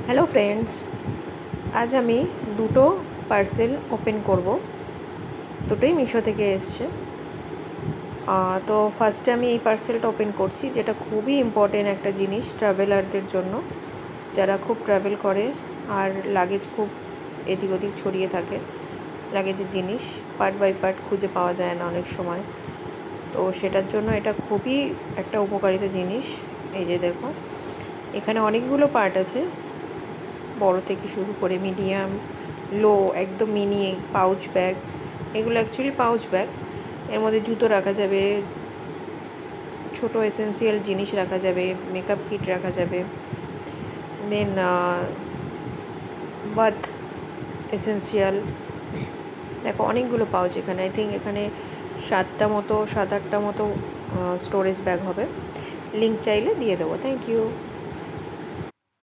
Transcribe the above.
Hello friends, আজ আমি দুটো পার্সেল ওপেন করব। দুটোই মিশো থেকে এসছে। তো ফার্স্টে আমি এই পার্সেলটা ওপেন করছি, যেটা খুবই ইম্পর্টেন্ট একটা জিনিস ট্রাভেলারদের জন্য, যারা খুব ট্রাভেল করে আর লাগেজ খুব এদিক ওদিক ছড়িয়ে থাকে। লাগেজের জিনিস পার্ট বাই পার্ট খুঁজে পাওয়া যায় না অনেক সময়। তো সেটার জন্য এটা খুবই একটা উপকারিতা জিনিস। এই যে দেখো, এখানে অনেকগুলো পার্ট আছে, বড় থেকে শুরু করে মিডিয়াম, লো, একদম মিনি পাউচ ব্যাগ। এগুলো অ্যাকচুয়ালি পাউচ ব্যাগ। এর মধ্যে জুতো রাখা যাবে, ছোট এসেন্সিয়াল জিনিস রাখা যাবে, মেকআপ কিট রাখা যাবে, দেন বাথ এসেন্সিয়াল। দেখো অনেকগুলো পাউচ এখানে। আই থিঙ্ক এখানে 7-8টা মতো স্টোরেজ ব্যাগ হবে। লিঙ্ক চাইলে দিয়ে দেবো। Thank you.